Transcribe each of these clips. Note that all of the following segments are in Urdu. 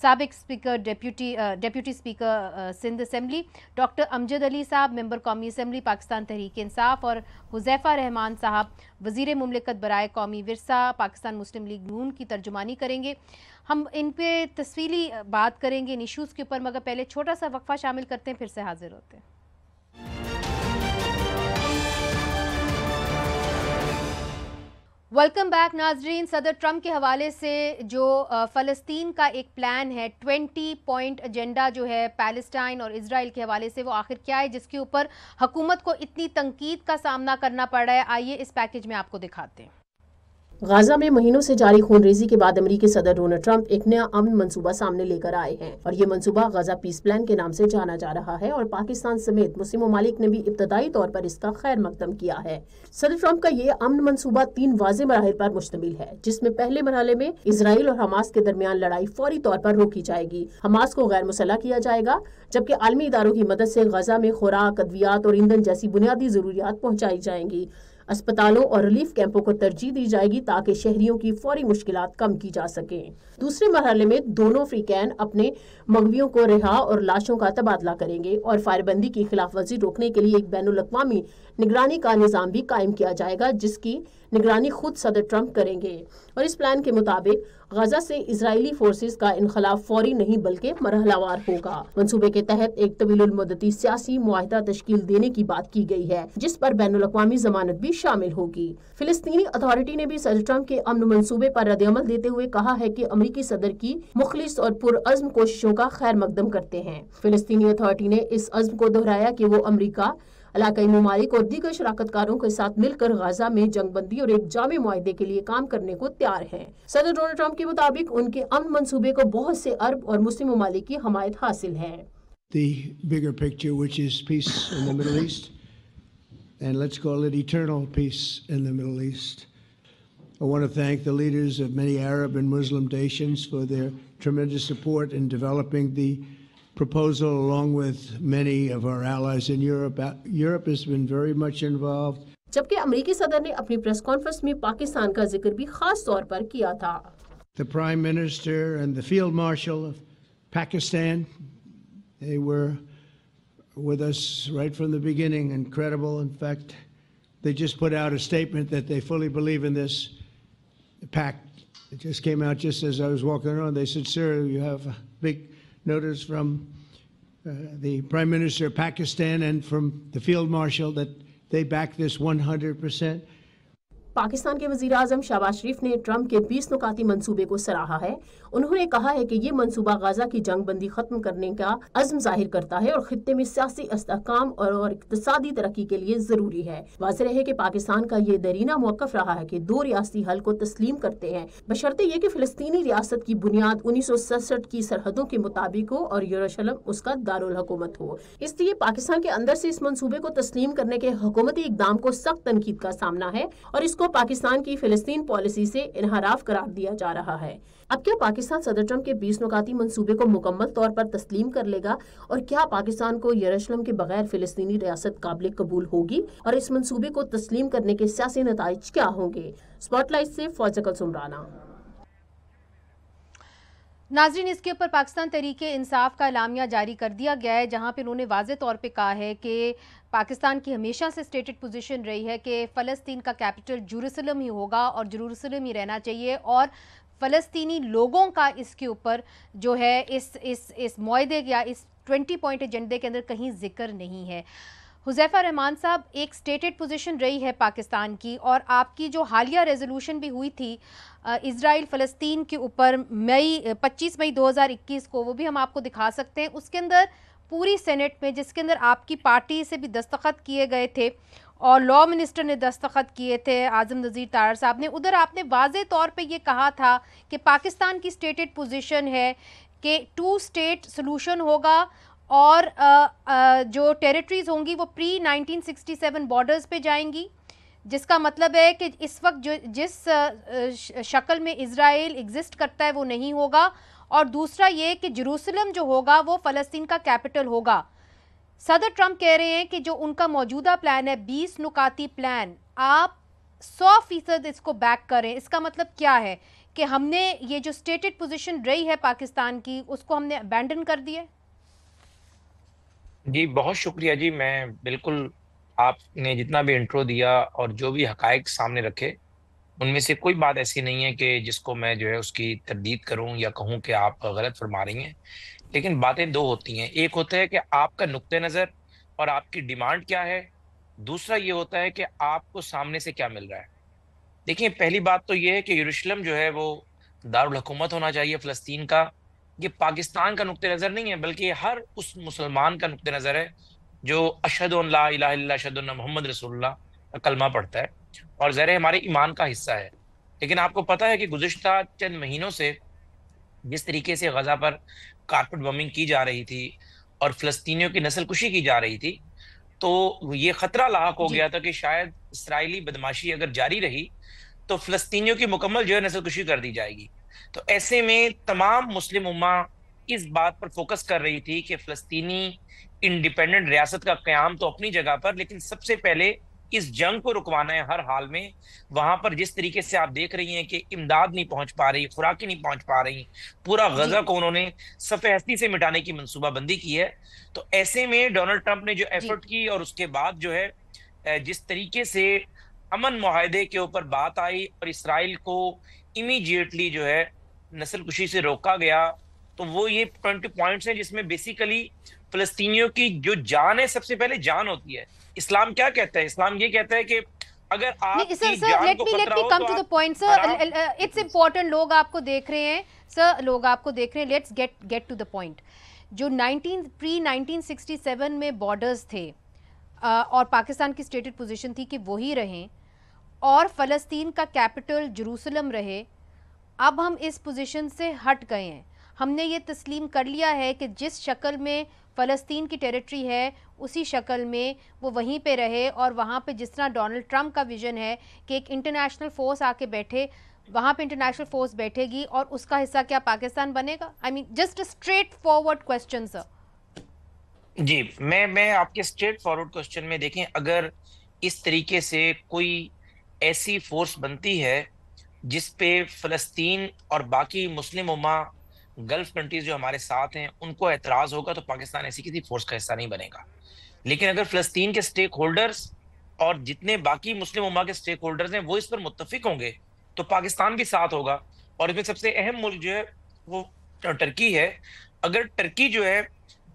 سابق speaker deputy speaker Sindh assembly doctor Amjad Ali صاحب ممبر قومی اسمبلی پاکستان تحریک انصاف اور حذیفہ رحمان صاحب وزیر مملکت برائے قومی ورثہ پاکستان مسلم لیگ نون کی ترجمانی کریں گے. ہم ان پہ تفصیلی بات کریں گے ان ایشوز کے اوپر، مگر پہلے چھوٹا سا وقفہ شامل کرتے ہیں، پھر سے حاضر ہوتے ہیں. ویلکم بیک ناظرین. صدر ٹرمپ کے حوالے سے جو فلسطین کا ایک پلان ہے 20 پوائنٹ ایجنڈا جو ہے پیلسٹائن اور اسرائیل کے حوالے سے، وہ آخر کیا ہے جس کے اوپر حکومت کو اتنی تنقید کا سامنا کرنا پڑ رہا ہے؟ آئیے اس پیکج میں آپ کو دکھاتے ہیں. غزہ میں مہینوں سے جاری خون ریزی کے بعد امریکی صدر ڈونلڈ ٹرمپ ایک نیا امن منصوبہ سامنے لے کر آئے ہیں، اور یہ منصوبہ غزہ پیس پلان کے نام سے جانا جا رہا ہے، اور پاکستان سمیت مسلم ممالک نے بھی ابتدائی طور پر اس کا خیر مقدم کیا ہے. صدر ٹرمپ کا یہ امن منصوبہ 3 واضح مراحل پر مشتمل ہے، جس میں پہلے مرحلے میں اسرائیل اور حماس کے درمیان لڑائی فوری طور پر روکی جائے گی، حماس کو غیر مسلح کیا جائے گا، جبکہ عالمی اداروں کی مدد سے غزہ میں خوراک، ادویات اور ایندھن جیسی بنیادی ضروریات پہنچائی جائیں گی. اسپتالوں اور ریلیف کیمپوں کو ترجیح دی جائے گی تاکہ شہریوں کی فوری مشکلات کم کی جا سکیں. دوسرے مرحلے میں دونوں فریقین اپنے مغویوں کو رہا اور لاشوں کا تبادلہ کریں گے، اور فائر بندی کی خلاف ورزی روکنے کے لیے ایک بین الاقوامی نگرانی کا نظام بھی قائم کیا جائے گا، جس کی نگرانی خود صدر ٹرمپ کریں گے. اور اس پلان کے مطابق غزہ سے اسرائیلی فورسز کا انخلا فوری نہیں بلکہ مرحلہ وار ہوگا. منصوبے کے تحت ایک طویل المدتی سیاسی معاہدہ تشکیل دینے کی بات کی گئی ہے، جس پر بین الاقوامی ضمانت بھی شامل ہوگی. فلسطینی اتھارٹی نے بھی صدر ٹرمپ کے امن منصوبے پر رد عمل دیتے ہوئے کہا ہے کہ امریکی صدر کی مخلص اور پرعزم کوششوں کا خیر مقدم کرتے ہیں. فلسطینی اتھارٹی نے اس عزم کو دہرایا کہ وہ امریکہ، علاقائی ممالک اور دیگر شراکت کاروں کے ساتھ مل کر غزہ میں جنگ بندی اور ایک جامع معاہدے کے لیے کام کرنے کو تیار ہیں. صدر ڈونلڈ ٹرمپ کے مطابق ان کے امن منصوبے کو بہت سے عرب اور مسلم ممالک کی حمایت حاصل ہے. The bigger picture, which is peace in the Middle East, and let's call it eternal peace in the Middle East. I want to thank the leaders of many Arab and Muslim nations for their tremendous support in developing the proposal, along with many of our allies in Europe. Europe has been very much involved. جبکہ امریکی صدر نے اپنی پریس کانفرنس میں پاکستان کا ذکر بھی خاص طور پر کیا تھا. The Prime Minister and the Field Marshal of Pakistan, they were with us right from the beginning, incredible. In fact, they just put out a statement that they fully believe in this pact. It just came out just as I was walking around. They said, "Sir, you have a big notice from the Prime Minister of Pakistan and from the Field Marshal that they back this 100%." Pakistan کے وزیر اعظم شہباز شریف نے ٹرمپ کے 20 نکاتی منصوبے کو سراہا ہے. انہوں نے کہا ہے کہ یہ منصوبہ غزہ کی جنگ بندی ختم کرنے کا عزم ظاہر کرتا ہے اور خطے میں سیاسی استحکام اور اقتصادی ترقی کے لیے ضروری ہے. واضح ہے کہ پاکستان کا یہ دیرینہ موقف رہا ہے کہ 2 ریاستی حل کو تسلیم کرتے ہیں، بشرطے یہ کہ فلسطینی ریاست کی بنیاد 1967 کی سرحدوں کے مطابق ہو اور یروشلم اس کا دارالحکومت ہو. اس لیے پاکستان کے اندر سے اس منصوبے کو تسلیم کرنے کے حکومتی اقدام کو سخت تنقید کا سامنا ہے، اور اس کو پاکستان کی فلسطین پالیسی سے انحراف قرار دیا جا رہا ہے. اب کیا پاکستان صدر ٹرمپ کے 20 نکاتی منصوبے کو مکمل طور پر تسلیم کر لے گا، اور کیا پاکستان کو یروشلم کے بغیر فلسطینی ریاست قابل قبول ہوگی، اور اس منصوبے کو تسلیم کرنے کے سیاسی نتائج کیا ہوں گے؟ اسپاٹ لائٹ سے فوزہ کلثوم رانا. ناظرین، اس کے اوپر پاکستان تحریک انصاف کا اعلامیہ جاری کر دیا گیا ہے، جہاں پہ انہوں نے واضح طور پہ کہا ہے کہ پاکستان کی ہمیشہ سے اسٹیٹڈ پوزیشن رہی ہے کہ فلسطین کا کیپٹل جیروسلم ہی ہوگا اور جیروسلم ہی رہنا چاہیے، اور فلسطینی لوگوں کا اس کے اوپر جو ہے اس معاہدے یا اس 20 پوائنٹ ایجنڈے کے اندر کہیں ذکر نہیں ہے. حذیفہ رحمان صاحب، ایک اسٹیٹڈ پوزیشن رہی ہے پاکستان کی، اور آپ کی جو حالیہ ریزولوشن بھی ہوئی تھی اسرائیل فلسطین کے اوپر 25 مئی 2021 کو، وہ بھی ہم آپ کو دکھا سکتے ہیں. اس کے اندر پوری سینٹ میں، جس کے اندر آپ کی پارٹی سے بھی دستخط کیے گئے تھے اور لا منسٹر نے دستخط کیے تھے اعظم نذیر طاہر صاحب نے، ادھر آپ نے واضح طور پہ یہ کہا تھا کہ پاکستان کی اسٹیٹڈ پوزیشن ہے کہ 2 اسٹیٹ سلوشن ہوگا، اور جو ٹیریٹریز ہوں گی وہ پری 1967 بارڈرز پہ جائیں گی، جس کا مطلب ہے کہ اس وقت جس شکل میں اسرائیل ایگزسٹ کرتا ہے وہ نہیں ہوگا، اور دوسرا یہ کہ جیروسلم جو ہوگا وہ فلسطین کا کیپٹل ہوگا. صدر ٹرمپ کہہ رہے ہیں کہ جو ان کا موجودہ پلان ہے 20 نکاتی پلان، آپ 100% اس کو بیک کریں. اس کا مطلب کیا ہے کہ ہم نے یہ جو اسٹیٹڈ پوزیشن رہی ہے پاکستان کی اس کو ہم نے ابینڈن کر دیا؟ جی بہت شکریہ جی. میں بالکل آپ نے جتنا بھی انٹرو دیا اور جو بھی حقائق سامنے رکھے ان میں سے کوئی بات ایسی نہیں ہے کہ جس کو میں جو ہے اس کی تردید کروں یا کہوں کہ آپ غلط فرما رہی ہیں. لیکن باتیں دو ہوتی ہیں. ایک ہوتا ہے کہ آپ کا نقطہ نظر اور آپ کی ڈیمانڈ کیا ہے. دوسرا یہ ہوتا ہے کہ آپ کو سامنے سے کیا مل رہا ہے. دیکھیں پہلی بات تو یہ ہے کہ یروشلم جو ہے وہ دارالحکومت ہونا چاہیے فلسطین کا. یہ پاکستان کا نقطہ نظر نہیں ہے بلکہ یہ ہر اس مسلمان کا نقطہ نظر ہے جو اشہد ان لا الہ الا اللہ اشہد ان محمد رسول اللہ کا کلمہ پڑھتا ہے اور ظاہر ہمارے ایمان کا حصہ ہے. لیکن آپ کو پتہ ہے کہ گزشتہ چند مہینوں سے جس طریقے سے غزہ پر کارپٹ بمنگ کی جا رہی تھی اور فلسطینیوں کی نسل کشی کی جا رہی تھی تو یہ خطرہ لاحق ہو گیا تھا کہ شاید اسرائیلی بدماشی اگر جاری رہی تو فلسطینیوں کی مکمل جو ہے نسل کشی کر دی جائے گی. تو ایسے میں تمام مسلم امہ اس بات پر فوکس کر رہی تھی کہ فلسطینی انڈیپینڈنٹ ریاست کا قیام تو اپنی جگہ پر، لیکن سب سے پہلے اس جنگ کو رکوانا ہے ہر حال میں. وہاں پر جس طریقے سے آپ دیکھ رہی ہیں کہ امداد نہیں پہنچ پا رہی، خوراکیں نہیں پہنچ پا رہی، پورا غزہ کو انہوں نے صفحہ ہستی سے مٹانے کی منصوبہ بندی کی ہے. تو ایسے میں ڈونلڈ ٹرمپ نے جو ایفرٹ کی اور اس کے بعد جو ہے جس طریقے سے امن معاہدے کے اوپر بات آئی اور اسرائیل کو امیڈیٹلی جو ہے نسل کشی سے روکا گیا، تو وہ یہ 20 پوائنٹس ہیں جس میں بیسیکلی فلسطینیوں کی جو جان ہے سب سے پہلے جان ہوتی ہے. اسلام کیا کہتا ہے؟ اسلام یہ کہتا ہے کہ اگر آپ کی جان کو خطرہ ہو تو اٹس امپورٹنٹ. لوگ آپ کو دیکھ رہے ہیں سر، لوگ آپ کو دیکھ رہے ہیں. Let's get to the point. جو 1967 میں بارڈرز تھے اور پاکستان کی اسٹیٹڈ پوزیشن تھی کہ وہی رہیں اور فلسطین کا کیپٹل جروسلم رہے. اب ہم اس پوزیشن سے ہٹ گئے ہیں. ہم نے یہ تسلیم کر لیا ہے کہ جس شکل میں فلسطین کی ٹیریٹری ہے اسی شکل میں وہ وہیں پہ رہے، اور وہاں پہ جس طرح ڈونلڈ ٹرمپ کا ویژن ہے کہ ایک انٹرنیشنل فورس آ کے بیٹھے، وہاں پہ انٹرنیشنل فورس بیٹھے گی اور اس کا حصہ کیا پاکستان بنے گا؟ آئی مین جسٹ اسٹریٹ فارورڈ کوسچن سر. جی میں آپ کے اسٹریٹ فارورڈ کوسچن میں دیکھیں، اگر اس طریقے سے کوئی ایسی فورس بنتی ہے جس پہ فلسطین اور باقی مسلم امہ گلف کنٹریز جو ہمارے ساتھ ہیں ان کو اعتراض ہوگا تو پاکستان ایسی کسی فورس کا حصہ نہیں بنے گا. لیکن اگر فلسطین کے سٹیک ہولڈرز اور جتنے باقی مسلم امہ کے سٹیک ہولڈرز ہیں وہ اس پر متفق ہوں گے تو پاکستان بھی ساتھ ہوگا. اور اس میں سب سے اہم ملک جو ہے وہ ٹرکی ہے. اگر ٹرکی جو ہے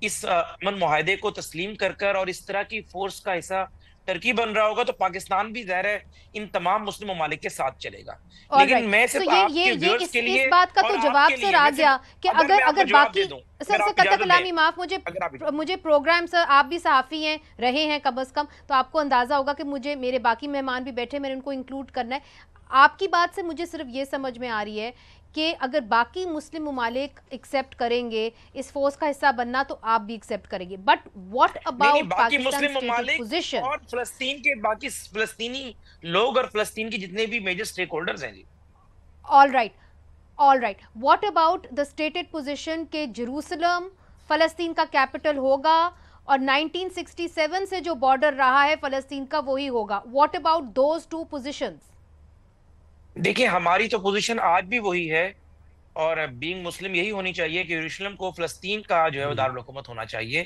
اس امن معاہدے کو تسلیم کر اور اس طرح کی فورس کا حصہ ٹرکی بن رہا ہوگا تو پاکستان بھی ظاہر ہے ان تمام مسلم ممالک کے ساتھ چلے گا. لیکن میں صرف آپ کے ویورز کے لیے اس بات کا تو جواب سر آ گیا کہ اگر باقی سر قطع کلامی معاف، مجھے پروگرام سر آپ بھی صحافی ہیں رہے ہیں کم از کم، تو آپ کو اندازہ ہوگا کہ مجھے میرے باقی مہمان بھی بیٹھے، میں نے ان کو انکلوڈ کرنا ہے. آپ کی بات سے مجھے صرف یہ سمجھ میں آ رہی ہے کہ اگر باقی مسلم ممالک ایکسیپٹ کریں گے اس فورس کا حصہ بننا تو آپ بھی ایکسیپٹ کریں گے. But what about Pakistan stated position اور فلسطین کے باقی فلسطینی لوگ اور فلسطین کے جتنے بھی میجر سٹیک ہولڈرز ہیں؟ جی all right. What about the stated position کہ جروسلم فلسطین کا کیپٹل ہوگا اور 1967 سے جو بارڈر رہا ہے فلسطین کا وہی ہوگا؟ What about those two positions? دیکھیں ہماری تو پوزیشن آج بھی وہی ہے اور بینگ مسلم یہی ہونی چاہیے کہ یروشلم کو فلسطین کا جو ہے دارالحکومت ہونا چاہیے.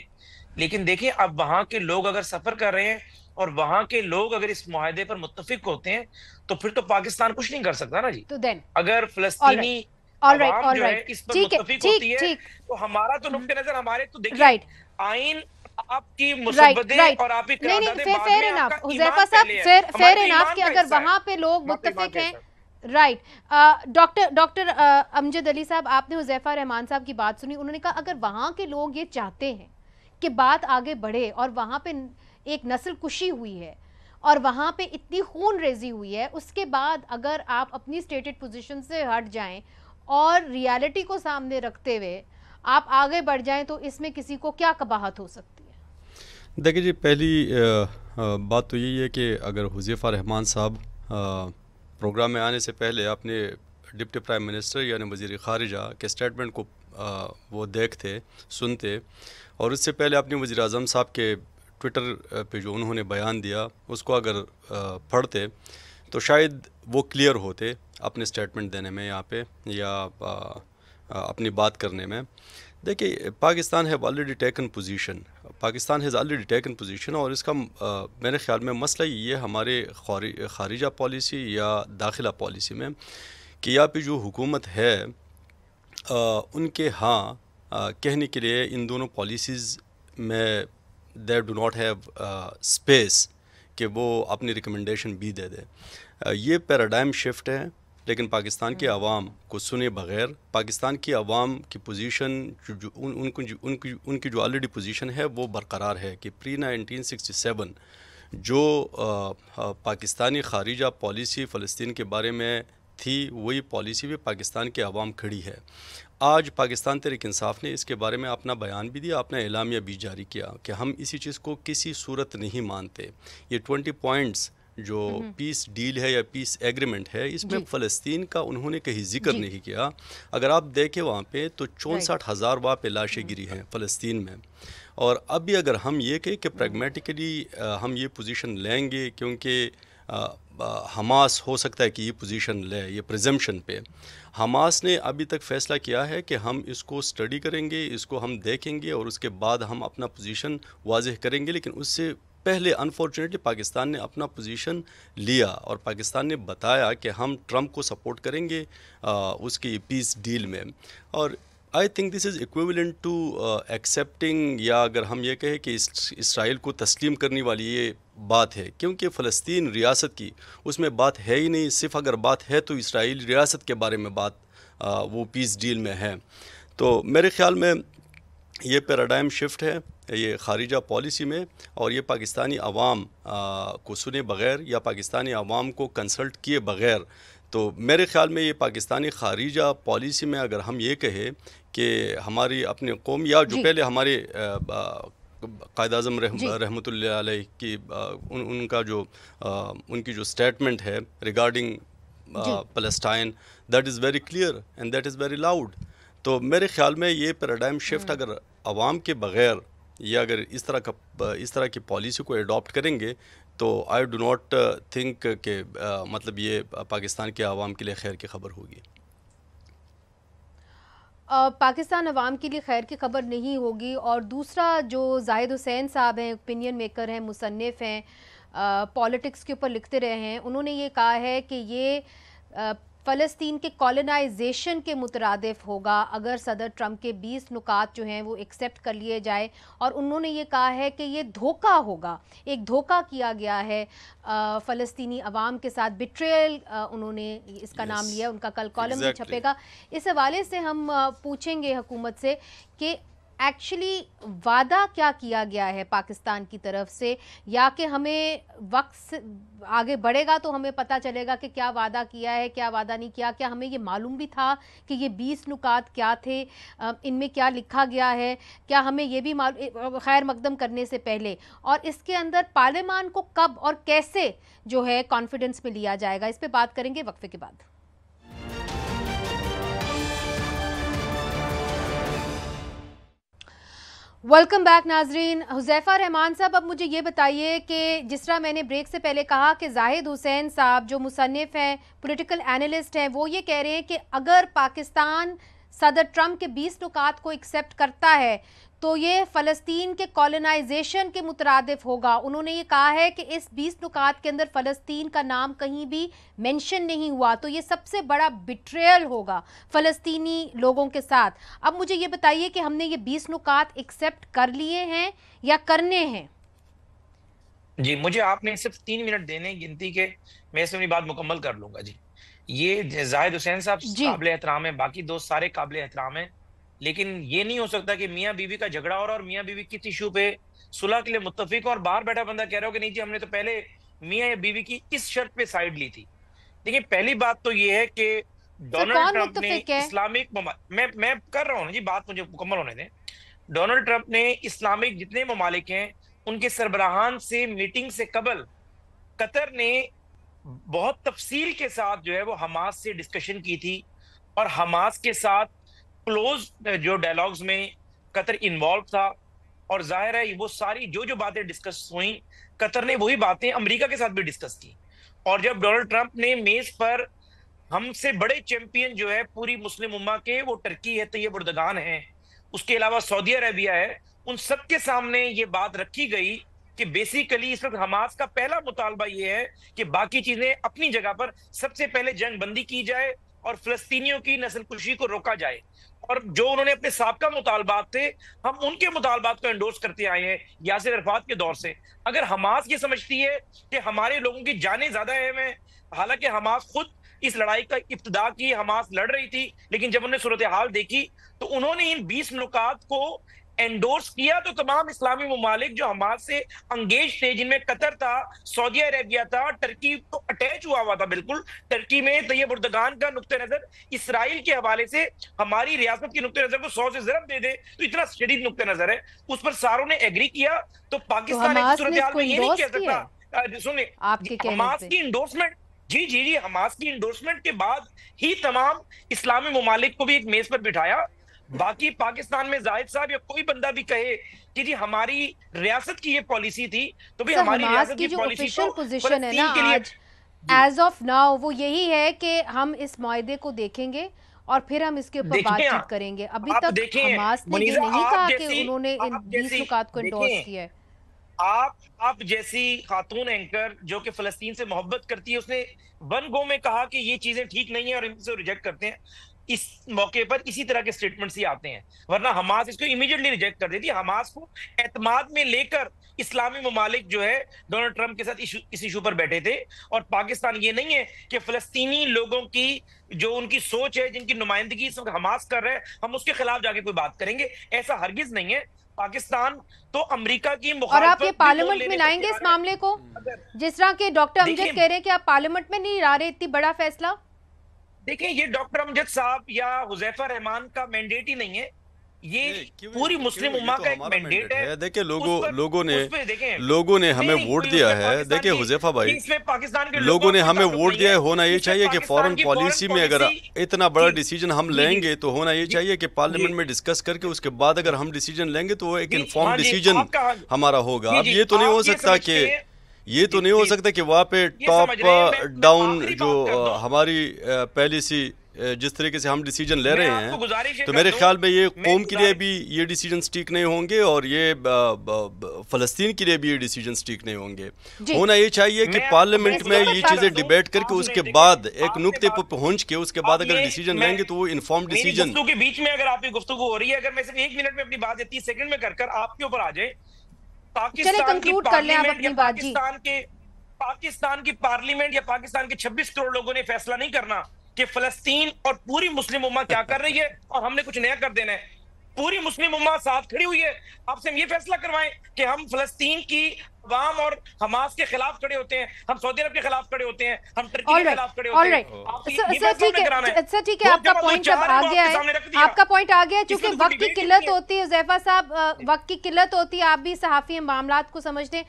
لیکن دیکھیں اب وہاں کے لوگ اگر سفر کر رہے ہیں اور وہاں کے لوگ اگر اس معاہدے پر متفق ہوتے ہیں تو پھر تو پاکستان کچھ نہیں کر سکتا نا جی. اگر فلسطینی عوام جو ہے اس پر متفق ہوتی ہے تو ہمارا تو نقطہ نظر ہمارے تو دیکھیں آئین آپ کی مسودے اور آپ کی قراردادیں بعد میں آپ کا ایمان پہلے ہے. فیر اناف کہ اگر وہاں پہ لوگ متفق ہیں. رائٹ. ڈاکٹر امجد علی صاحب، آپ نے حذیفہ رحمان صاحب کی بات سنی. انہوں نے کہا اگر وہاں کے لوگ یہ چاہتے ہیں کہ بات آگے بڑھے اور وہاں پہ ایک نسل کشی ہوئی ہے اور وہاں پہ اتنی خون ریزی ہوئی ہے، اس کے بعد اگر آپ اپنی اسٹیٹڈ پوزیشن سے ہٹ جائیں اور ریالٹی کو سامنے رکھتے ہوئے آپ آگے بڑھ جائیں تو اس میں کسی کو کیا قباحت ہو سکتی ہے؟ دیکھیں جی، پہلی بات تو یہی ہے کہ اگر حذیفہ رحمان صاحب پروگرام میں آنے سے پہلے اپنے ڈپٹی پرائم منسٹر یعنی وزیر خارجہ کے اسٹیٹمنٹ کو وہ دیکھتے سنتے اور اس سے پہلے اپنے وزیر اعظم صاحب کے ٹویٹر پہ جو انہوں نے بیان دیا اس کو اگر پڑھتے تو شاید وہ کلیئر ہوتے. اپنے اسٹیٹمنٹ دینے میں یہاں پہ یا اپنی بات کرنے میں. دیکھیے Pakistan have already taken position, Pakistan has already taken position, اور اس کا میرے خیال میں مسئلہ یہ ہمارے خارجہ پالیسی یا داخلہ پالیسی میں کہ یہاں پہ جو حکومت ہے ان کے کہنے کے لیے ان دونوں پالیسیز میں they do not have space کہ وہ اپنی ریکمنڈیشن بھی دے دے. یہ پیراڈائم شفٹ ہے، لیکن پاکستان کے عوام کو سنے بغیر پاکستان کی عوام کی پوزیشن ان کی جو آلریڈی پوزیشن ہے وہ برقرار ہے کہ پری 1967 جو پاکستانی خارجہ پالیسی فلسطین کے بارے میں تھی وہی پالیسی بھی پاکستان کے عوام کھڑی ہے. آج پاکستان تحریک انصاف نے اس کے بارے میں اپنا بیان بھی دیا، اپنا اعلامیہ بھی جاری کیا کہ ہم اسی چیز کو کسی صورت نہیں مانتے. یہ 20 پوائنٹس جو پیس ڈیل ہے یا پیس ایگریمنٹ ہے اس میں فلسطین کا انہوں نے کہیں ذکر نہیں کیا. اگر آپ دیکھیں وہاں پہ تو 64,000 وہاں پہ لاشیں گری ہیں فلسطین میں. اور اب بھی اگر ہم یہ کہیں کہ پریگمیٹیکلی ہم یہ پوزیشن لیں گے کیونکہ حماس ہو سکتا ہے کہ یہ پوزیشن لے، یہ پریزمپشن پہ حماس نے ابھی تک فیصلہ کیا ہے کہ ہم اس کو اسٹڈی کریں گے، اس کو ہم دیکھیں گے اور اس کے بعد ہم اپنا پوزیشن واضح کریں گے. لیکن اس سے پہلے انفارچونیٹلی پاکستان نے اپنا پوزیشن لیا اور پاکستان نے بتایا کہ ہم ٹرمپ کو سپورٹ کریں گے اس کی پیس ڈیل میں. اور I think this is equivalent to accepting, یا اگر ہم یہ کہیں کہ اسرائیل کو تسلیم کرنے والی یہ بات ہے، کیونکہ فلسطین ریاست کی اس میں بات ہے ہی نہیں. صرف اگر بات ہے تو اسرائیل ریاست کے بارے میں بات وہ پیس ڈیل میں ہے. تو میرے خیال میں یہ پیراڈائم شفٹ ہے یہ خارجہ پالیسی میں، اور یہ پاکستانی عوام کو سنے بغیر یا پاکستانی عوام کو کنسلٹ کیے بغیر، تو میرے خیال میں یہ پاکستانی خارجہ پالیسی میں اگر ہم یہ کہیں کہ ہماری اپنی قوم یا جو پہلے ہمارے قائد اعظم رحمۃ اللہ علیہ کی ان کی جو اسٹیٹمنٹ ہے regarding Palestine, that is very clear and that is very loud. تو میرے خیال میں یہ پیراڈائم شفٹ اگر عوام کے بغیر یا اگر اس طرح کی پالیسی کو اڈاپٹ کریں گے تو آئی ڈو ناٹ تھنک کہ مطلب یہ پاکستان کے عوام کے لیے خیر کی خبر ہوگی. پاکستان عوام کے لیے خیر کی خبر نہیں ہوگی. اور دوسرا جو زاہد حسین صاحب ہیں، اوپینین میکر ہیں، مصنف ہیں، پالیٹکس کے اوپر لکھتے رہے ہیں، انہوں نے یہ کہا ہے کہ یہ فلسطین کے کالونائزیشن کے مترادف ہوگا اگر صدر ٹرمپ کے 20 نکات جو ہیں وہ ایکسیپٹ کر لیے جائے. اور انہوں نے یہ کہا ہے کہ یہ دھوکہ ہوگا، ایک دھوکہ کیا گیا ہے فلسطینی عوام کے ساتھ، بیٹریل انہوں نے اس کا نام لیا. ان کا کل کالم بھی چھپے گا. اس حوالے سے ہم پوچھیں گے حکومت سے کہ ایکچولی وعدہ کیا کیا گیا ہے پاکستان کی طرف سے، یا کہ ہمیں وقت آگے بڑھے گا تو ہمیں پتہ چلے گا کہ کیا وعدہ کیا ہے، کیا وعدہ نہیں کیا. کیا ہمیں یہ معلوم بھی تھا کہ یہ 20 نکات کیا تھے، ان میں کیا لکھا گیا ہے؟ کیا ہمیں یہ بھی خیر مقدم کرنے سے پہلے، اور اس کے اندر پارلیمان کو کب اور کیسے جو ہے کانفیڈنس میں لیا جائے گا، اس پہ بات کریں گے وقفے کے بعد. ویلکم بیک ناظرین. حذیفہ رحمان صاحب، اب مجھے یہ بتائیے کہ جس طرح میں نے بریک سے پہلے کہا کہ زاہد حسین صاحب جو مصنف ہیں، پولیٹیکل اینالسٹ ہیں، وہ یہ کہہ رہے ہیں کہ اگر پاکستان صدر ٹرمپ کے 20 نکات کو ایکسیپٹ کرتا ہے تو یہ فلسطین کے کالونائزیشن کے مترادف ہوگا. انہوں نے یہ کہا ہے کہ اس 20 نکات کے اندر فلسطین کا نام کہیں بھی مینشن نہیں ہوا، تو یہ سب سے بڑا بیٹریل ہوگا فلسطینی لوگوں کے ساتھ. اب مجھے یہ بتائیے کہ ہم نے یہ 20 نکات ایکسیپٹ کر لیے ہیں یا کرنے ہیں؟ جی مجھے آپ نے صرف 3 منٹ دینے گنتی کے، میں اس میں اپنی بات مکمل کر لوں گا. جی یہ زاہد حسین صاحب قابل احترام ہیں، باقی دوست سارے قابل احترام ہیں، لیکن یہ نہیں ہو سکتا کہ میاں بیوی کا جھگڑا ہو رہا اور میاں بیوی کس ایشو پہ صلح کے لیے متفق ہو اور باہر بیٹھا بندہ کہہ رہا ہو کہ نہیں جی ہم نے تو پہلے میاں یا بیوی کی اس شرط پہ سائیڈ لی تھی. دیکھیں پہلی بات تو یہ ہے کہ ڈونلڈ ٹرمپ نے اسلامک میں کر رہا ہوں جی بات مجھے مکمل ہونے دیں. ڈونلڈ ٹرمپ نے اسلامک جتنے ممالک ہیں ان کے سربراہان سے میٹنگ سے قبل قطر نے بہت تفصیل کے ساتھ جو ہے وہ حماس سے ڈسکشن کی تھی، اور حماس کے ساتھ کلوز جو ڈائلاگز میں قطر انوالو تھا، اور ظاہر ہے وہ ساری جو باتیں ڈسکس ہوئیں قطر نے وہی باتیں امریکہ کے ساتھ بھی ڈسکس کی. اور جب ڈونلڈ ٹرمپ نے میز پر ہم سے بڑے چیمپئن جو ہے پوری مسلم امہ کے وہ ٹرکی ہے، طیب اردگان ہیں، اس کے علاوہ سعودی عربیہ ہے، ان سب کے سامنے یہ بات رکھی گئی کہ بیسیکلی اس وقت حماس کا پہلا مطالبہ یہ ہے کہ باقی چیزیں اپنی جگہ پر، سب سے پہلے جنگ بندی کی جائے اور فلسطینیوں کی نسل کشی کو روکا جائے. اور جو انہوں نے اپنے سابقہ مطالبات تھے ہم ان کے مطالبات کو انڈورس کرتے آئے ہیں یاسر عرفات کے دور سے. اگر حماس یہ سمجھتی ہے کہ ہمارے لوگوں کی جانیں زیادہ اہم ہیں، حالانکہ حماس خود اس لڑائی کا ابتدا کی حماس لڑ رہی تھی، لیکن جب انہوں نے صورتحال دیکھی تو انہوں نے ان 20 نکات کو انڈورس کیا. تو تمام اسلامی ممالک جو حماس سے انگیج تھے، جن میں قطر تھا، سعودی عربیہ تھا، ٹرکی تو اٹیچ ہوا تھا بالکل، ٹرکی میں طیب اردگان کا نقطہ نظر اسرائیل کے حوالے سے ہماری ریاست کے نقطہ نظر کو 100 سے ضرب دے دے، تو اتنا شدید نقطہ نظر ہے، اس پر ساروں نے ایگری کیا. تو پاکستان ایسی صورتحال میں یہ نہیں کہہ سکتا، سنیں حماس کی انڈورسمنٹ، جی حماس کی انڈورسمنٹ کے بعد ہی تمام اسلامی ممالک کو بھی ایک میز پر بٹھایا. باقی پاکستان میں زاہد صاحب یا کوئی بندہ بھی کہے کہ جی ہماری ریاست کی یہ پالیسی تھی، تو بھی ہماری ریاست کی پالیسی جو پوزیشن ہے نا آج ایز آف ناؤ وہ یہی ہے کہ ہم اس معاہدے کو دیکھیں گے اور پھر ہم اس کے اوپر بات چیت کریں گے. ابھی تک حماس نے یہ نہیں کہا کہ انہوں نے ان 20 نکات کو انڈورس کیا ہے. آپ جیسی خاتون اینکر جو کہ فلسطین سے محبت کرتی ہے، اس نے ون گو میں کہا کہ یہ چیزیں ٹھیک نہیں ہیں اور ان سے ریجیکٹ کرتے ہیں. اس موقع پر اسی طرح کے سٹیٹمنٹس ہی آتے ہیں، ورنہ حماس اس کو امیڈیٹلی ریجیکٹ کر دیتی. حماس کو اعتماد میں لے کر اسلامی ممالک جو ہے ڈونلڈ ٹرمپ کے ساتھ اس ایشو پر بیٹھے تھے. اور پاکستان یہ نہیں ہے کہ فلسطینی لوگوں کی جو ان کی سوچ ہے، جن کی نمائندگی اس وقت حماس کر رہے ہیں، ہم اس کے خلاف جا کے کوئی بات کریں گے، ایسا ہرگز نہیں ہے. پاکستان تو امریکہ کی مخالفت، اور آپ یہ پارلیمنٹ میں لائیں گے اس معاملے کو، جس طرح کہ ڈاکٹر امجد کہہ رہے ہیں کہ آپ پارلیمنٹ میں نہیں لا رہے اتنی بڑا فیصلہ؟ دیکھیں یہ ڈاکٹر امجد صاحب یا حذیفہ رحمان کا مینڈیٹ ہی نہیں ہے، یہ پوری مسلم امہ کا ایک مینڈیٹ ہے. دیکھیں لوگوں نے ہمیں ووٹ دیا ہے. دیکھیں حذیفہ بھائی، لوگوں نے ہمیں ووٹ دیا ہے. ہونا یہ چاہیے کہ فورن پالیسی میں اگر اتنا بڑا ڈیسیجن ہم لیں گے تو ہونا یہ چاہیے کہ پارلیمنٹ میں ڈسکس کر کے اس کے بعد اگر ہم ڈیسیجن لیں گے تو وہ ایک انفارم ڈیسیجن ہمارا ہوگا. اب یہ تو نہیں ہو سکتا کہ وہاں پہ ٹاپ ڈاؤن جو ہماری پالیسی جس طریقے سے ہم ڈیسیجن لے رہے ہیں، تو میرے خیال میں یہ قوم کے لیے بھی یہ ڈیسیجن سٹیک نہیں ہوں گے اور یہ فلسطین کے لیے بھی یہ ڈیسیجن سٹیک نہیں ہوں گے. ہونا یہ چاہیے کہ پارلیمنٹ میں یہ چیزیں ڈیبیٹ کر کے اس کے بعد ایک نقطے پر پہنچ کے اس کے بعد اگر ڈیسیجن لیں گے تو وہ انفارم ڈیسیجن. گفتگو کے بیچ میں اگر آپ کی گفتگو ہو رہی ہے، اگر میں صرف 1 منٹ میں اپنی بات 30 سیکنڈ میں کر آپ کے اوپر آ جائے، پاکستان کی پارلیمنٹ یا پاکستان کے 26 کروڑ لوگوں نے فیصلہ نہیں کرنا کہ فلسطین اور پوری مسلم امہ کیا کر رہی ہے اور ہم نے کچھ نیا کر دینا ہے. پوری مسلم امہ ساتھ کھڑی ہوئی ہے. آپ سے ہم یہ فیصلہ کروائیں کہ ہم فلسطین کی عوام اور حماس کے خلاف کھڑے ہوتے ہیں، ہم سعودی عرب کے خلاف کھڑے ہوتے ہیں، ہم ٹرکی کے خلاف کھڑے ہوتے ہیں. سر ٹھیک ہے، آپ کا پوائنٹ اب آ گیا ہے، آپ کا پوائنٹ آ گیا. چونکہ وقت کی قلت ہوتی ہے حذیفہ صاحب، وقت کی قلت ہوتی ہے، آپ بھی صحافی معاملات کو سمجھتے ہیں.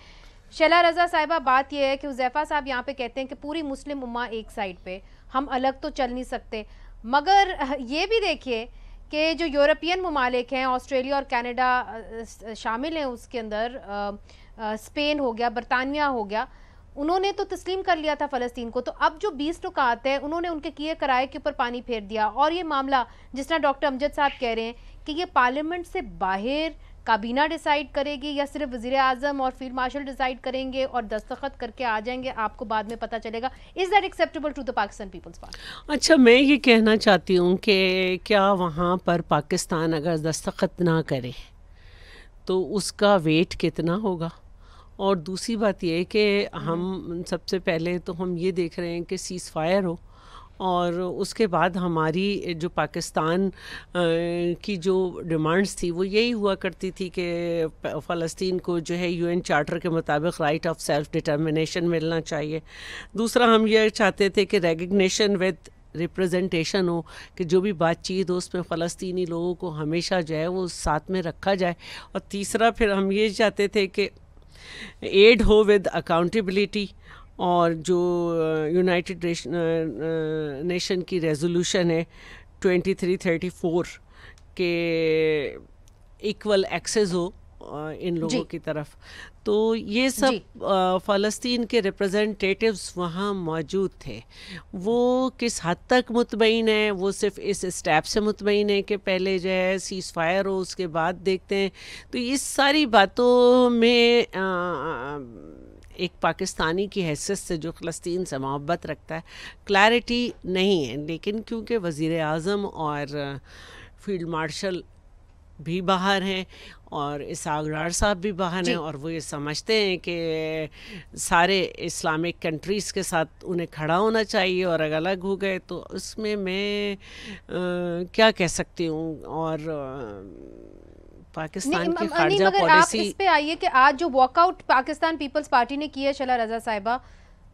شیلا رضا صاحبہ، بات یہ ہے کہ حذیفہ صاحب یہاں پہ کہتے ہیں کہ پوری مسلم امہ ایک سائڈ پہ، ہم الگ تو چل نہیں سکتے. مگر یہ بھی دیکھیے کہ جو یورپین ممالک ہیں، آسٹریلیا اور کینیڈا شامل ہیں اس کے اندر، اسپین ہو گیا، برطانیہ ہو گیا، انہوں نے تو تسلیم کر لیا تھا فلسطین کو. تو اب جو 20 نکات ہیں انہوں نے ان کے کیے کرائے کے اوپر پانی پھیر دیا. اور یہ معاملہ جس طرح ڈاکٹر امجد صاحب کہہ رہے ہیں کہ یہ پارلیمنٹ سے باہر کابینہ ڈیسائیڈ کرے گی یا صرف وزیر اعظم اور فیلڈ مارشل ڈیسائیڈ کریں گے اور دستخط کر کے آ جائیں گے، آپ کو بعد میں پتہ چلے گا. Is that acceptable to the Pakistan Peoples Party? اچھا، میں یہ کہنا چاہتی ہوں کہ کیا وہاں پر پاکستان اگر دستخط نہ کرے تو اس کا ویٹ کتنا ہوگا؟ اور دوسری بات یہ کہ ہم سب سے پہلے تو ہم یہ دیکھ رہے ہیں کہ سیز فائر ہو، اور اس کے بعد ہماری جو پاکستان کی جو ڈیمانڈس تھی وہ یہی ہوا کرتی تھی کہ فلسطین کو جو ہے UN چارٹر کے مطابق رائٹ آف سیلف ڈٹرمنیشن ملنا چاہیے. دوسرا ہم یہ چاہتے تھے کہ ریکگنیشن ود ریپرزنٹیشن ہو، کہ جو بھی بات چیت ہو اس میں فلسطینی لوگوں کو ہمیشہ جو ہے وہ ساتھ میں رکھا جائے. اور تیسرا پھر ہم یہ چاہتے تھے کہ ایڈ ہو ود اکاؤنٹیبلٹی، اور جو یونائٹڈ نیشن کی ریزولوشن ہے 2334 کہ ایکول ایکسیس ہو ان لوگوں کی طرف. تو یہ سب فلسطین کے ریپرزنٹیٹیوز وہاں موجود تھے. وہ کس حد تک مطمئن ہیں؟ وہ صرف اس اسٹیپ سے مطمئن ہیں کہ پہلے جو ہے سیز فائر ہو, اس کے بعد دیکھتے ہیں. تو اس ساری باتوں میں ایک پاکستانی کی حیثیت سے جو فلسطین سے محبت رکھتا ہے کلیئرٹی نہیں ہے. لیکن کیونکہ وزیر اعظم اور فیلڈ مارشل بھی باہر ہیں اور اسحاق ڈار صاحب بھی باہر ہیں, اور وہ یہ سمجھتے ہیں کہ سارے اسلامک کنٹریز کے ساتھ انہیں کھڑا ہونا چاہیے, اور اگر الگ ہو گئے تو اس میں کیا کہہ سکتی ہوں. اور پاکستان کی خارجہ پالیسی, آپ اس پہ آئیے کہ آج جو walk out Pakistan Peoples Party نے کیا ہے, شلا رضا صاحبہ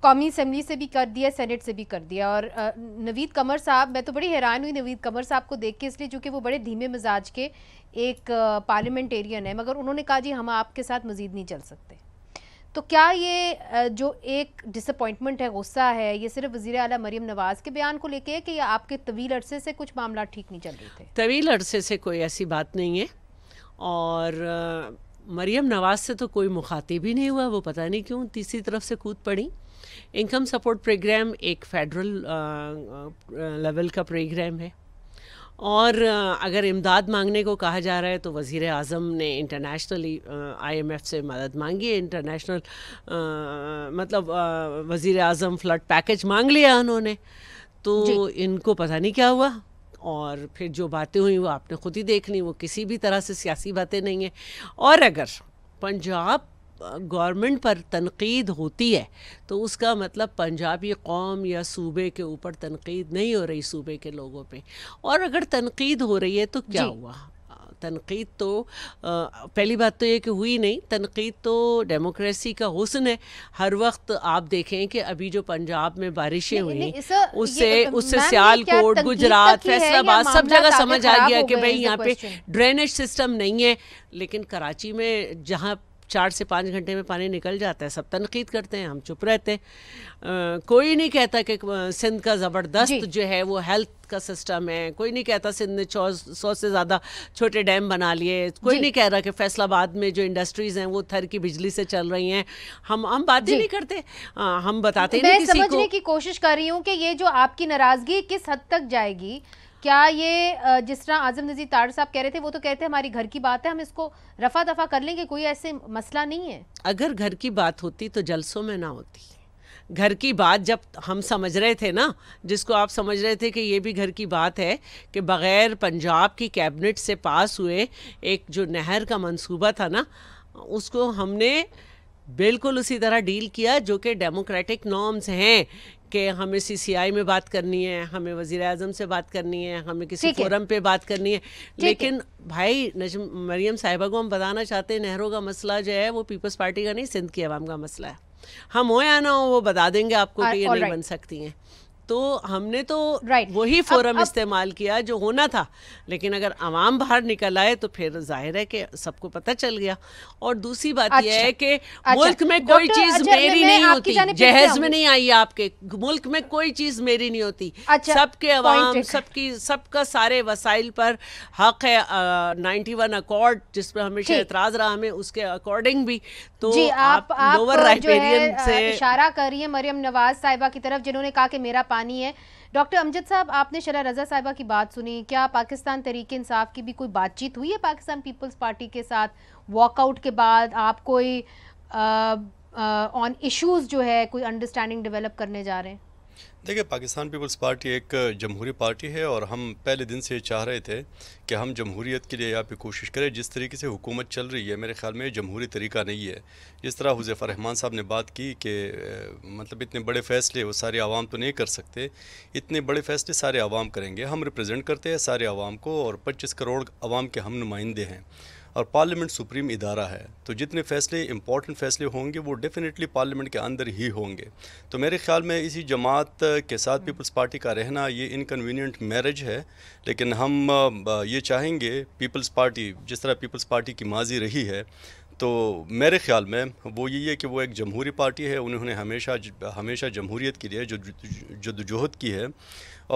قومی اسمبلی سے بھی کر دیا, سینٹ سے بھی کر دیا, اور نوید قمر صاحب, میں تو بڑی حیران ہوئی نوید قمر صاحب کو دیکھ کے, اس لیے چونکہ وہ بڑے دھیمے مزاج کے ایک پارلیمنٹیرین ہے, مگر انہوں نے کہا جی ہم آپ کے ساتھ مزید نہیں چل سکتے. تو کیا یہ جو ایک ڈس اپوائنٹمنٹ ہے, غصہ ہے, یہ صرف وزیر اعلیٰ مریم نواز کے بیان کو لے کے ہے کہ یہ آپ کے طویل عرصے سے کچھ معاملات ٹھیک نہیں چل رہے تھے؟ طویل عرصے سے کوئی ایسی بات نہیں ہے, اور مریم نواز سے تو کوئی مخاطب ہی نہیں ہوا. وہ پتہ نہیں کیوں تیسری طرف سے کود پڑی. انکم سپورٹ پروگرام ایک فیڈرل لیول کا پروگرام ہے, اور اگر امداد مانگنے کو کہا جا رہا ہے تو وزیر اعظم نے انٹرنیشنلی آئی ایم ایف سے مدد مانگی ہے. انٹرنیشنل مطلب وزیر اعظم فلڈ پیکج مانگ لیا انہوں نے, تو ان کو پتہ نہیں کیا ہوا. اور پھر جو باتیں ہوئیں وہ آپ نے خود ہی دیکھ لی, وہ کسی بھی طرح سے سیاسی باتیں نہیں ہیں. اور اگر پنجاب گورنمنٹ پر تنقید ہوتی ہے تو اس کا مطلب پنجابی قوم یا صوبے کے اوپر تنقید نہیں ہو رہی, صوبے کے لوگوں پہ. اور اگر تنقید ہو رہی ہے تو کیا ہوا؟ تنقید تو پہلی بات تو یہ کہ ہوئی نہیں. تنقید تو ڈیموکریسی کا حسن ہے. ہر وقت آپ دیکھیں کہ ابھی جو پنجاب میں بارشیں ہوئیں اس سے سیال کوٹ, گجرات, فیصل آباد سب جگہ سمجھ آ گیا کہ بھئی یہاں پہ ڈرینیج سسٹم نہیں ہے. لیکن کراچی میں جہاں 4 سے 5 گھنٹے میں پانی نکل جاتا ہے, سب تنقید کرتے ہیں, ہم چپ رہتے ہیں. کوئی نہیں کہتا کہ سندھ کا زبردست جو ہے وہ ہیلتھ کا سسٹم ہے. کوئی نہیں کہتا سندھ نے 100 سے زیادہ چھوٹے ڈیم بنا لیے. کوئی نہیں کہہ رہا کہ فیصل آباد میں جو انڈسٹریز ہیں وہ تھر کی بجلی سے چل رہی ہیں. ہم بات ہی نہیں کرتے, ہم بتاتے نہیں کسی کو. میں سمجھنے کی کوشش کر رہی ہوں کہ یہ جو آپ کی ناراضگی کس حد تک جائے گی. کیا یہ جس طرح اعظم نذیر تاڑ صاحب کہہ رہے تھے, وہ تو کہتے ہیں ہماری گھر کی بات ہے, ہم اس کو رفع دفع کر لیں گے, کوئی ایسے مسئلہ نہیں ہے؟ اگر گھر کی بات ہوتی تو جلسوں میں نہ ہوتی. گھر کی بات جب ہم سمجھ رہے تھے نا, جس کو آپ سمجھ رہے تھے کہ یہ بھی گھر کی بات ہے, کہ بغیر پنجاب کی کیبنٹ سے پاس ہوئے ایک جو نہر کا منصوبہ تھا نا, اس کو ہم نے بالکل اسی طرح ڈیل کیا جو کہ ڈیموکریٹک نارمز ہیں, کہ ہمیں سی سی آئی میں بات کرنی ہے, ہمیں وزیر اعظم سے بات کرنی ہے, ہمیں کسی فورم پہ بات کرنی ہے. لیکن بھائی مریم صاحبہ کو ہم بتانا چاہتے ہیں نہروں کا مسئلہ جو ہے وہ پیپلز پارٹی کا نہیں, سندھ کی عوام کا مسئلہ ہے. ہم ہو یا نہ ہو وہ بتا دیں گے آپ کو کہ یہ نہیں بن سکتی ہیں. تو ہم نے تو وہی فورم استعمال کیا جو ہونا تھا. لیکن اگر عوام باہر نکل آئے تو پھر ظاہر ہے کہ سب کو پتہ چل گیا. اور دوسری بات یہ ہے کہ ملک میں کوئی چیز میری نہیں ہوتی, جہیز میں نہیں آئی آپ کے ملک میں کوئی چیز میری نہیں ہوتی. سب کے عوام, سب کا سارے وسائل پر حق ہے. 91 اکارڈ جس پہ ہمیشہ اعتراض رہا ہمیں, اس کے اکارڈنگ بھی. تو آپ لوور رائپیرین سے اشارہ کر رہی ہیں مریم نواز صاحبہ کی طرف, جنہوں نے کہا کہ میرا پانی ہے. ڈاکٹر امجد صاحب, آپ نے شلا رضا صاحبہ کی بات سنی, کیا پاکستان تحریک انصاف کی بھی کوئی بات چیت ہوئی ہے پاکستان پیپلز پارٹی کے ساتھ واک آؤٹ کے بعد؟ آپ کوئی آن ایشوز جو ہے کوئی انڈرسٹینڈنگ ڈیولپ کرنے جا رہے ہیں؟ دیکھیں, پاکستان پیپلز پارٹی ایک جمہوری پارٹی ہے, اور ہم پہلے دن سے چاہ رہے تھے کہ ہم جمہوریت کے لیے یہاں پہ کوشش کریں. جس طریقے سے حکومت چل رہی ہے میرے خیال میں جمہوری طریقہ نہیں ہے. جس طرح حذیفہ رحمان صاحب نے بات کی کہ مطلب اتنے بڑے فیصلے وہ سارے عوام تو نہیں کر سکتے, اتنے بڑے فیصلے سارے عوام کریں گے. ہم ریپرزینٹ کرتے ہیں سارے عوام کو, اور 25 کروڑ عوام کے ہم نمائندے ہیں, اور پارلیمنٹ سپریم ادارہ ہے. تو جتنے فیصلے امپورٹنٹ فیصلے ہوں گے وہ ڈیفینیٹلی پارلیمنٹ کے اندر ہی ہوں گے. تو میرے خیال میں اسی جماعت کے ساتھ پیپلز پارٹی کا رہنا یہ انکنوینئنٹ میرج ہے. لیکن ہم یہ چاہیں گے پیپلز پارٹی جس طرح پیپلز پارٹی کی ماضی رہی ہے تو میرے خیال میں وہ یہی ہے کہ وہ ایک جمہوری پارٹی ہے، انہوں نے ہمیشہ جمہوریت کے لیے جدوجہد کی ہے،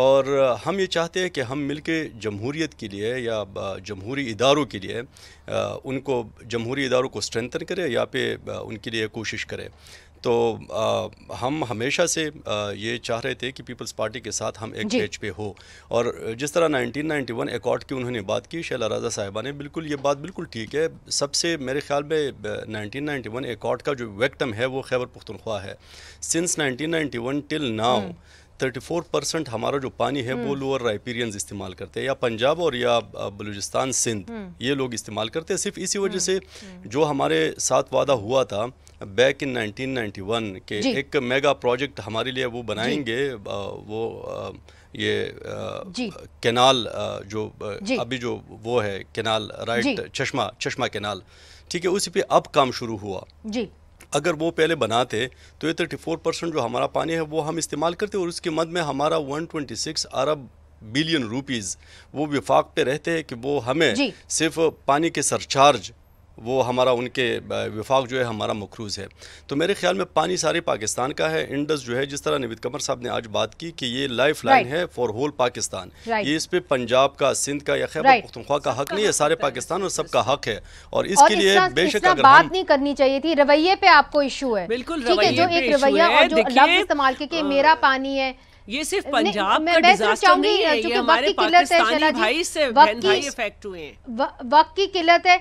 اور ہم یہ چاہتے ہیں کہ ہم مل کے جمہوریت کے لیے یا جمہوری اداروں کے لیے ان کو جمہوری اداروں کو اسٹرینتھن کرے یا پہ ان کے لیے کوشش کرے۔ تو ہم ہمیشہ سے یہ چاہ رہے تھے کہ پیپلز پارٹی کے ساتھ ہم ایک پیج پہ ہو، اور جس طرح 1991 ایکارڈ کی انہوں نے بات کی شیلا رضا صاحبہ نے، بالکل یہ بات بالکل ٹھیک ہے۔ سب سے میرے خیال میں 1991 ایکارڈ کا جو ویکٹم ہے وہ خیبر پختونخوا ہے۔ سنس 1991 ٹل ناؤ 34% ہمارا جو پانی ہے وہ لوور رائپیرینز استعمال کرتے ہیں، یا پنجاب اور یا بلوچستان سندھ یہ لوگ استعمال کرتے ہیں۔ صرف اسی وجہ سے جو ہمارے ساتھ وعدہ ہوا تھا بیک ان 1991 کہ ایک میگا پروجیکٹ ہمارے لیے وہ بنائیں گے، وہ یہ کینال جو ابھی جو وہ ہے کینال رائٹ چشمہ کینال، ٹھیک ہے، اسی پہ اب کام شروع ہوا۔ اگر وہ پہلے بناتے تو یہ 34% جو ہمارا پانی ہے وہ ہم استعمال کرتے، اور اس کے مد میں ہمارا 126 ارب بلین روپیز وہ وفاق پہ رہتے ہیں کہ وہ ہمیں صرف پانی کے سرچارج وہ ہمارا ان کے وفاق جو ہے ہمارا مقروض ہے۔ تو میرے خیال میں پانی سارے پاکستان کا ہے۔ انڈس جو ہے جس طرح نوید قمر صاحب نے آج بات کی کہ یہ لائف لائن ہے فار ہول پاکستان، یہ اس پہ پنجاب کا، سندھ کا یا خیبر پختونخوا کا حق نہیں ہے، سارے پاکستان اور سب کا حق ہے، اور اس کے لیے بے شک اگر بات نہیں کرنی چاہیے تھی، رویے پہ آپ کو ایشو ہے، بالکل ٹھیک ہے، جو ایک رویہ اور جو لفظ استعمال کے میرا پانی ہے، یہ صرف پنجاب کا ڈیزاسٹر نہیں ہے، یہ ہمارے پاکستانی بھائی سے بہن بھائی افیکٹ ہوئے ہیں، وقت کی قلت ہے۔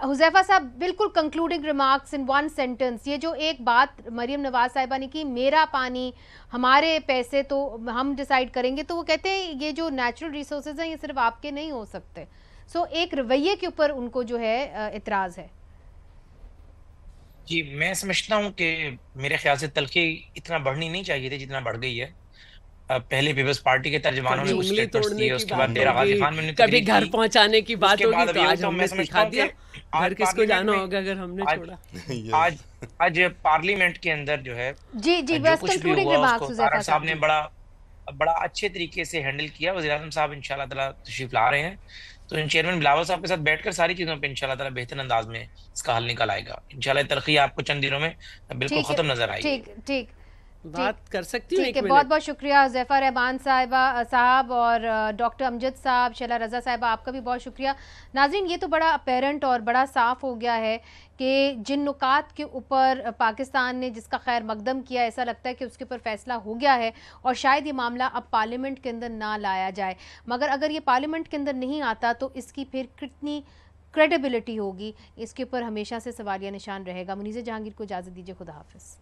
حذیفہ صاحب بالکل concluding remarks in one sentence, یہ جو ایک بات مریم نواز صاحبہ نے کی، میرا پانی ہمارے پیسے تو ہم ڈیسائیڈ کریں گے، تو وہ کہتے ہیں یہ جو نیچرل ریسورسز ہیں یہ صرف آپ کے نہیں ہو سکتے، سو ایک رویے کے اوپر ان کو جو ہے اعتراض ہے۔ جی میں سمجھتا ہوں کہ میرے خیال سے تلخی اتنا بڑھنی نہیں چاہیے تھی جتنا بڑھ گئی ہے۔ پہلے پیپلز پارٹی کے ترجمانوں نے کچھ سٹیٹمنٹس دیے، اس کے بعد ڈیرہ غازی خان میں کبھی گھر پہنچانے کی بات ہوگی تو آج ہم نے سکھا دیا گھر کس کو جانا ہوگا اگر ہم نے چھوڑا۔ آج پارلیمنٹ کے اندر جو ہے جی جو کچھ بھی ہوا اس کو طارق صاحب نے بڑا اچھے طریقے سے ہینڈل کیا۔ وزیر اعظم صاحب انشاءاللہ تعالیٰ تشریف لا رہے ہیں، تو چیئرمین بلاول صاحب کے ساتھ بیٹھ کر ساری چیزوں پہ انشاءاللہ تعالیٰ بہتر انداز میں اس کا حل نکال آئے گا۔ انشاءاللہ تلخی آپ کو چند دنوں میں بالکل ختم نظر آئے گی۔ ٹھیک بات کر سکتی ہوں ایک منٹ؟ بہت بہت شکریہ حذیفہ رحمان صاحب اور ڈاکٹر امجد صاحب، شیلا رضا صاحبہ، آپ کا بھی بہت شکریہ۔ ناظرین، یہ تو بڑا اپیرنٹ اور بڑا صاف ہو گیا ہے کہ جن نکات کے اوپر پاکستان نے جس کا خیر مقدم کیا، ایسا لگتا ہے کہ اس کے اوپر فیصلہ ہو گیا ہے اور شاید یہ معاملہ اب پارلیمنٹ کے اندر نہ لایا جائے، مگر اگر یہ پارلیمنٹ کے اندر نہیں آتا تو اس کی پھر کتنی کریڈیبلٹی ہوگی، اس کے اوپر ہمیشہ سے سوالیہ نشان رہے گا۔ منیزہ جہانگیر کو اجازت دیجیے، خدا حافظ۔